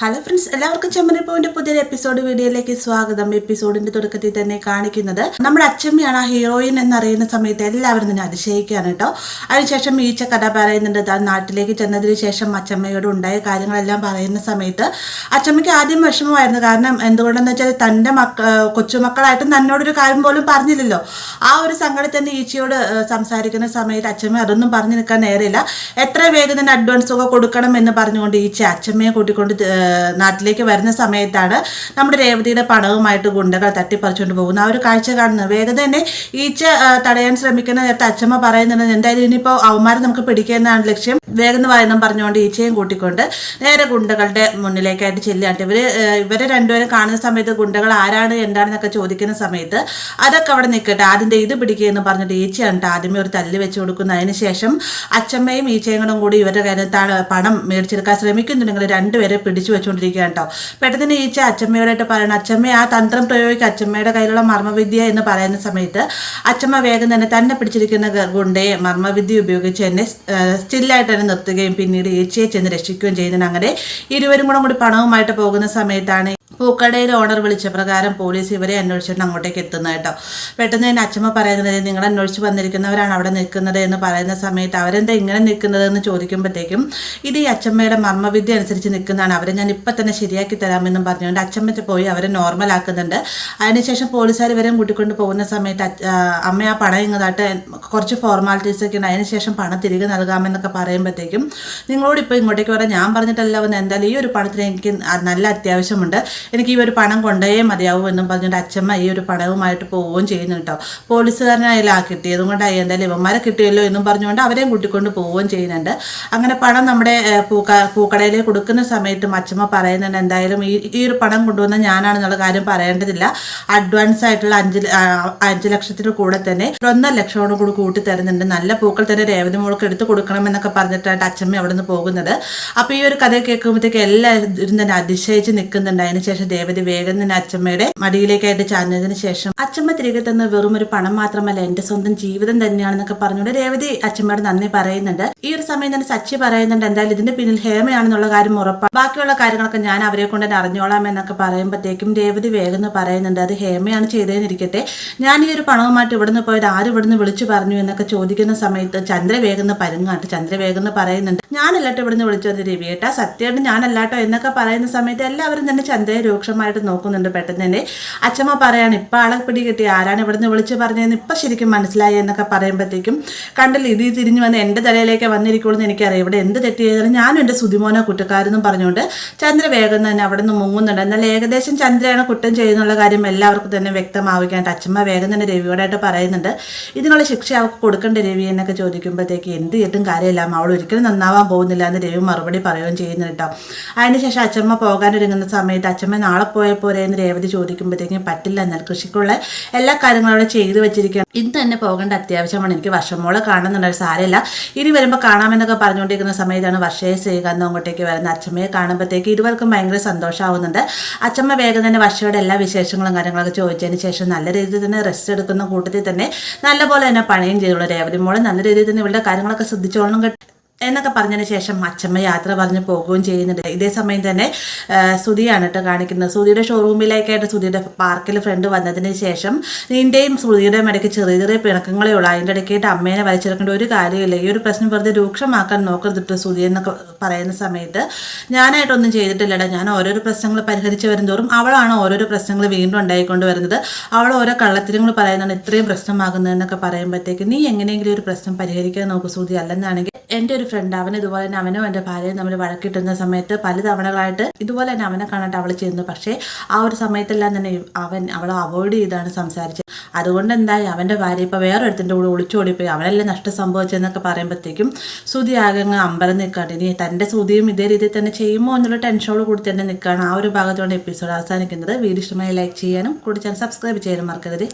Hello friends, എല്ലാവർക്കും ചെമ്മനെ point പുതിയൊരു episode വീഡിയോയിലേക്ക് സ്വാഗതം. എപ്പിസോഡിന്റെ തുടക്കത്തിൽ തന്നെ കാണിക്കുന്നത് നമ്മുടെ അച്ചമ്മയാണ് ആ ഹീറോയിൻ എന്നറിയുന്ന സമയത്ത് എല്ലാവരും തന്നെ അതിശയിക്കുകയാണ് കേട്ടോ. അതിനുശേഷം ഈച്ച കഥ പറയുന്നുണ്ട്. താൻ നാട്ടിലേക്ക് ചെന്നതിന് ശേഷം അച്ചമ്മയോട് ഉണ്ടായ കാര്യങ്ങളെല്ലാം പറയുന്ന സമയത്ത് അച്ചമ്മയ്ക്ക് ആദ്യം വിഷമമായിരുന്നു. കാരണം എന്തുകൊണ്ടെന്ന് വെച്ചാൽ തൻ്റെ കൊച്ചുമക്കളായിട്ടും തന്നോടൊരു കാര്യം പോലും പറഞ്ഞില്ലല്ലോ. ആ ഒരു സങ്കടം തന്നെ ഈച്ചയോട് സംസാരിക്കുന്ന സമയത്ത് അച്ചമ്മ അതൊന്നും പറഞ്ഞു നിൽക്കാൻ നേരെയില്ല. എത്ര വേഗം തന്നെ അഡ്വാൻസ് ഒക്കെ കൊടുക്കണം എന്ന് പറഞ്ഞുകൊണ്ട് ഈച്ച അച്ചമ്മയെ കൂട്ടിക്കൊണ്ട് നാട്ടിലേക്ക് വരുന്ന സമയത്താണ് നമ്മുടെ രേവതിയുടെ പണവുമായിട്ട് ഗുണ്ടകൾ തട്ടിപ്പറിച്ചുകൊണ്ട് പോകുന്നത്. ആ ഒരു കാഴ്ച കാണുന്നത് വേഗം തന്നെ ഈച്ച തടയാൻ ശ്രമിക്കുന്ന നേരത്തെ അച്ചമ്മ പറയുന്നുണ്ട്, എന്തായാലും ഇനിയിപ്പോൾ അവന്മാരെ നമുക്ക് പിടിക്കുന്നതാണ് ലക്ഷ്യം, വേഗം വായനം പറഞ്ഞുകൊണ്ട് ഈച്ചയും കൂട്ടിക്കൊണ്ട് നേരെ ഗുണ്ടകളുടെ മുന്നിലേക്കായിട്ട് ചെല്ലുകയാണ്. ഇവരെ രണ്ടുപേരും കാണുന്ന സമയത്ത് ഗുണ്ടകൾ ആരാണ് എന്താണെന്നൊക്കെ ചോദിക്കുന്ന സമയത്ത് അതൊക്കെ അവിടെ നിൽക്കട്ടെ, ആദ്യം ഇത് പിടിക്കുക എന്ന് പറഞ്ഞിട്ട് ഈച്ചയാണ് ആദ്യമേ ഒരു തല്ല് വെച്ച് കൊടുക്കുന്നത്. അതിന് ശേഷം അച്ചമ്മയും ഈച്ചയും കൂടി ഇവരുടെ കയ്യിൽ പണം മേടിച്ചെടുക്കാൻ ശ്രമിക്കുന്നുണ്ടെങ്കിൽ രണ്ടുപേരെ പിടിച്ചു വെച്ചുകൊണ്ടിരിക്കുക കേട്ടോ. പെട്ടെന്ന് ഈച്ച അച്ചമ്മയോടായിട്ട് പറയണം, അച്ചമ്മ ആ തന്ത്രം പ്രയോഗിക്കുക, അച്ചമ്മയുടെ കയ്യിലുള്ള മർമ്മവിദ്യ എന്ന് പറയുന്ന സമയത്ത് അച്ചമ്മ വേഗം തന്നെ പിടിച്ചിരിക്കുന്ന ഗുണ്ടയെ മർമ്മവിദ്യ ഉപയോഗിച്ച് തന്നെ സ്റ്റില്ലായിട്ട് തന്നെ നിർത്തുകയും പിന്നീട് ഈച്ചയെ ചെന്ന് രക്ഷിക്കുകയും ചെയ്യുന്നുണ്ട്. അങ്ങനെ ഇരുവരും കൂടി പണവുമായിട്ട് പോകുന്ന സമയത്താണ് പൂക്കടയിൽ ഓണർ വിളിച്ച പ്രകാരം പോലീസ് ഇവരെ അന്വേഷിച്ചിട്ട് അങ്ങോട്ടേക്ക് എത്തുന്നത് കേട്ടോ. പെട്ടെന്ന് തന്നെ അച്ചമ്മ പറയുന്നത്, നിങ്ങൾ അന്വേഷിച്ച് വന്നിരിക്കുന്നവരാണ് അവിടെ നിൽക്കുന്നത് എന്ന് പറയുന്ന സമയത്ത് അവരെന്താ ഇങ്ങനെ നിൽക്കുന്നതെന്ന് ചോദിക്കുമ്പോഴത്തേക്കും ഇത് ഈ അച്ചമ്മയുടെ മർമ്മവിദ്യ അനുസരിച്ച് നിൽക്കുന്നതാണ്, അവരെ ഞാൻ ഇപ്പം തന്നെ ശരിയാക്കി തരാമെന്നും പറഞ്ഞുകൊണ്ട് അച്ചമ്മ പോയി അവരെ നോർമലാക്കുന്നുണ്ട്. അതിനുശേഷം പോലീസുകാർ ഇവരെയും കൂട്ടിക്കൊണ്ട് പോകുന്ന സമയത്ത് അമ്മ ആ പണം ഇങ്ങോട്ട് കുറച്ച് ഫോർമാലിറ്റീസ് ഒക്കെ ഉണ്ട്, അതിനുശേഷം പണം തിരികെ നൽകാമെന്നൊക്കെ പറയുമ്പോഴത്തേക്കും നിങ്ങളോട് ഇപ്പോൾ ഇങ്ങോട്ടേക്ക് പറയാം, ഞാൻ പറഞ്ഞിട്ടല്ല വന്ന്, എന്തായാലും ഈ ഒരു പണത്തിന് എനിക്ക് നല്ല അത്യാവശ്യമുണ്ട്, എനിക്ക് ഈ ഒരു പണം കൊണ്ടേ മതിയാവും എന്നും പറഞ്ഞിട്ട് അച്ചമ്മ ഈ ഒരു പണവുമായിട്ട് പോവുകയും ചെയ്യുന്നു കേട്ടോ. പോലീസുകാരനായാലും കിട്ടിയതും കൊണ്ടായി എന്തായാലും ഇവന്മാരെ കിട്ടിയല്ലോ എന്നും പറഞ്ഞുകൊണ്ട് അവരെയും കൂട്ടിക്കൊണ്ട് പോവുകയും ചെയ്യുന്നുണ്ട്. അങ്ങനെ പണം നമ്മുടെ പൂക്കടയിലേക്ക് കൊടുക്കുന്ന സമയത്തും അച്ചമ്മ പറയുന്നുണ്ട്, എന്തായാലും ഈ ഒരു പണം കൊണ്ടുവന്ന ഞാനാണെന്നുള്ള കാര്യം പറയേണ്ടതില്ല, അഡ്വാൻസ് ആയിട്ടുള്ള 5 ലക്ഷത്തിന് കൂടെ തന്നെ 1.5 ലക്ഷത്തോടും കൂടി കൂട്ടി തരുന്നുണ്ട്, നല്ല പൂക്കൾ തന്നെ രേവതി മോൾക്ക് എടുത്ത് കൊടുക്കണമെന്നൊക്കെ പറഞ്ഞിട്ടാണ് അച്ചമ്മ അവിടെ നിന്ന് പോകുന്നത്. അപ്പോൾ ഈ ഒരു കഥ കേൾക്കുമ്പോഴത്തേക്ക് എല്ലാവരും തന്നെ അതിശയിച്ച് നിൽക്കുന്നുണ്ട്. അതിനുശേഷം രേവതി വേഗം തന്നെ അച്ചമ്മയുടെ മടിയിലേക്കായിട്ട് ചാഞ്ഞതിന് ശേഷം അച്ചമ്മ തിരികെ തന്ന വെറും ഒരു പണം മാത്രമല്ല എന്റെ സ്വന്തം ജീവിതം തന്നെയാണെന്നൊക്കെ പറഞ്ഞുകൊണ്ട് രേവതി അച്ചമ്മയോട് നന്ദി പറയുന്നുണ്ട്. ഈ ഒരു സമയം തന്നെ സച്ചി പറയുന്നുണ്ട്, എന്തായാലും ഇതിന്റെ പിന്നിൽ ഹേമയാണെന്നുള്ള കാര്യം ഉറപ്പാണ്, ബാക്കിയുള്ള കാര്യങ്ങളൊക്കെ ഞാൻ അവരെ കൊണ്ട് തന്നെ അറിഞ്ഞോളാം എന്നൊക്കെ പറയുമ്പോഴത്തേക്കും രേവതി വേഗം പറയുന്നുണ്ട്, അത് ഹേമയാണ് ചെയ്തതെന്നിരിക്കട്ടെ, ഞാൻ ഈ ഒരു പണവുമായിട്ട് ഇവിടുന്ന് പോയത് ആര് ഇവിടുന്ന് വിളിച്ചു പറഞ്ഞു എന്നൊക്കെ ചോദിക്കുന്ന സമയത്ത് ചന്ദ്ര വേഗം പരുങ്ങാട്ട് ചന്ദ്ര വേഗം പറയുന്നുണ്ട്, ഞാനല്ലാട്ടോ ഇവിടുന്ന് വിളിച്ചത് രവിയേട്ടാ, സത്യമായിട്ട് ഞാനല്ലാട്ടോ എന്നൊക്കെ പറയുന്ന സമയത്ത് എല്ലാവരും തന്നെ ചന്ദ്രയെ രൂക്ഷമായിട്ട് നോക്കുന്നുണ്ട്. പെട്ടെന്ന് തന്നെ അച്ചമ്മ പറയാണ്, ഇപ്പം ആളെ പിടികിട്ടി, ആരാണ് ഇവിടുന്ന് വിളിച്ച് പറഞ്ഞതെന്ന് ഇപ്പം ശരിക്കും മനസ്സിലായി എന്നൊക്കെ പറയുമ്പോഴത്തേക്കും കണ്ടില്ല, ഇത് തിരിഞ്ഞു വന്ന് എൻ്റെ തലയിലേക്ക് വന്നിരിക്കുള്ളൂ എന്ന് എനിക്കറിയാം, ഇവിടെ എന്ത് തെറ്റ് ചെയ്താലും ഞാനും എൻ്റെ സുതിമോനെ കുറ്റക്കാരെന്നും പറഞ്ഞുകൊണ്ട് ചന്ദ്ര വേഗം തന്നെ അവിടെ നിന്ന് മുങ്ങുന്നുണ്ട്. എന്നാൽ ഏകദേശം ചന്ദ്രയാണ് കുറ്റം ചെയ്യുന്നുള്ള കാര്യം എല്ലാവർക്കും തന്നെ വ്യക്തമാവുകയായിട്ട് അച്ചമ്മ വേഗം തന്നെ രവിയോടായിട്ട് പറയുന്നുണ്ട്, ഇതിനുള്ള ശിക്ഷ അവൾക്ക് കൊടുക്കേണ്ട രവി എന്നൊക്കെ ചോദിക്കുമ്പോഴത്തേക്ക് എന്ത് ചെയ്തിട്ടും കാര്യമില്ല, അവൾ ഒരിക്കലും നന്നാവാൻ പോകുന്നില്ല എന്ന് രവി മറുപടി പറയുകയും ചെയ്യുന്നു കേട്ടോ. അതിനുശേഷം അച്ചമ്മ പോകാനൊരുങ്ങുന്ന സമയത്ത് അച്ചമ്മ നാളെ പോയപ്പോരെ എന്ന് രേവതി ചോദിക്കുമ്പോഴത്തേക്കും പറ്റില്ല, എന്നാൽ കൃഷിക്കുള്ള എല്ലാ കാര്യങ്ങളും അവിടെ ചെയ്തു വെച്ചിരിക്കുകയാണ്, ഇന്ന് തന്നെ പോകേണ്ട അത്യാവശ്യമാണ്, എനിക്ക് വർഷമോളെ കാണുന്നുണ്ട്, സാരമില്ല ഇനി വരുമ്പോൾ കാണാമെന്നൊക്കെ പറഞ്ഞുകൊണ്ടിരിക്കുന്ന സമയത്താണ് വർഷയെ ശ്രീകാന്ത് അങ്ങോട്ടേക്ക് വരുന്നത്. അച്ചമ്മയെ കാണുമ്പോഴത്തേക്ക് ഇരുവർക്കും ഭയങ്കര സന്തോഷമാവുന്നുണ്ട്. അച്ചമ്മ വേഗം തന്നെ വർഷയുടെ എല്ലാ വിശേഷങ്ങളും കാര്യങ്ങളൊക്കെ ചോദിച്ചതിന് ശേഷം നല്ല രീതിയിൽ തന്നെ റെസ്റ്റ് എടുക്കുന്ന കൂട്ടത്തിൽ തന്നെ നല്ലപോലെ തന്നെ പണിയും ചെയ്തോളൂ, രേവതി മോളെ നല്ല രീതിയിൽ തന്നെ ഇവളുടെ കാര്യങ്ങളൊക്കെ ശ്രദ്ധിച്ചോളണം എന്നൊക്കെ പറഞ്ഞതിന് ശേഷം അച്ചമ്മ യാത്ര പറഞ്ഞ് പോകുകയും ചെയ്യുന്നുണ്ട്. ഇതേ സമയം തന്നെ സുധിയാണ് കേട്ടോ കാണിക്കുന്നത്. സുധിയുടെ ഷോറൂമിലേക്കായിട്ട് സുധിയുടെ പാർക്കിൽ ഫ്രണ്ട് വന്നതിന് ശേഷം നിൻ്റെയും സുധിയുടെയും ഇടയ്ക്ക് ചെറിയ ചെറിയ പിണക്കങ്ങളേ ഉള്ളൂ, അതിൻ്റെ ഇടയ്ക്കായിട്ട് അമ്മേനെ വലിച്ചെടുക്കേണ്ട ഒരു കാര്യമില്ല, ഈ ഒരു പ്രശ്നം വെറുതെ രൂക്ഷമാക്കാൻ നോക്കരുതിട്ട് സുധി എന്നൊക്കെ പറയുന്ന സമയത്ത് ഞാനായിട്ടൊന്നും ചെയ്തിട്ടില്ലടാ, ഞാൻ ഓരോരോ പ്രശ്നങ്ങൾ പരിഹരിച്ച് വരുന്നതോറും അവളാണ് ഓരോരോ പ്രശ്നങ്ങൾ വീണ്ടും ഉണ്ടായിക്കൊണ്ട് വരുന്നത്, അവൾ ഓരോ കള്ളത്തിരങ്ങൾ പറയുന്നതാണ് ഇത്രയും പ്രശ്നമാകുന്നതെന്നൊക്കെ പറയുമ്പോഴത്തേക്ക് നീ എങ്ങനെയെങ്കിലും ഒരു പ്രശ്നം പരിഹരിക്കാൻ നോക്കും സുധി, അല്ലെന്നാണെങ്കിൽ എൻ്റെ ഒരു ഫ്രണ്ട് അവൻ ഇതുപോലെ തന്നെ അവനും എൻ്റെ ഭാര്യയും തമ്മിൽ വഴക്കിട്ടുന്ന സമയത്ത് പല തവണകളായിട്ട് ഇതുപോലെ തന്നെ അവനെ കാണാട്ട് അവൾ ചെയ്യുന്നു, പക്ഷേ ആ ഒരു സമയത്തെല്ലാം തന്നെ അവളെ അവോയ്ഡ് ചെയ്താണ് സംസാരിച്ചത്, അതുകൊണ്ട് എന്തായി അവൻ്റെ ഭാര്യ ഇപ്പോൾ വേറൊരുത്തിൻ്റെ കൂടെ ഒളിച്ചോടിപ്പോയി, അവനെല്ലാം നഷ്ടം സംഭവിച്ചതെന്നൊക്കെ പറയുമ്പോഴത്തേക്കും സുധി ആകെ അങ്ങ് അമ്പരം നിൽക്കാണ്ട് ഇനി തൻ്റെ സുധിയും ഇതേ രീതിയിൽ തന്നെ ചെയ്യുമോ എന്നുള്ള ടെൻഷനോട് കൂടി തന്നെ നിൽക്കുകയാണ്. ആ ഒരു ഭാഗത്തോടെ എപ്പിസോഡ് അവസാനിക്കുന്നത്. വീഡിയോ ഇഷ്ടമായി ലൈക്ക് ചെയ്യാനും കൂടി ചാനൽ സബ്സ്ക്രൈബ് ചെയ്യാനും മറക്കരുത്.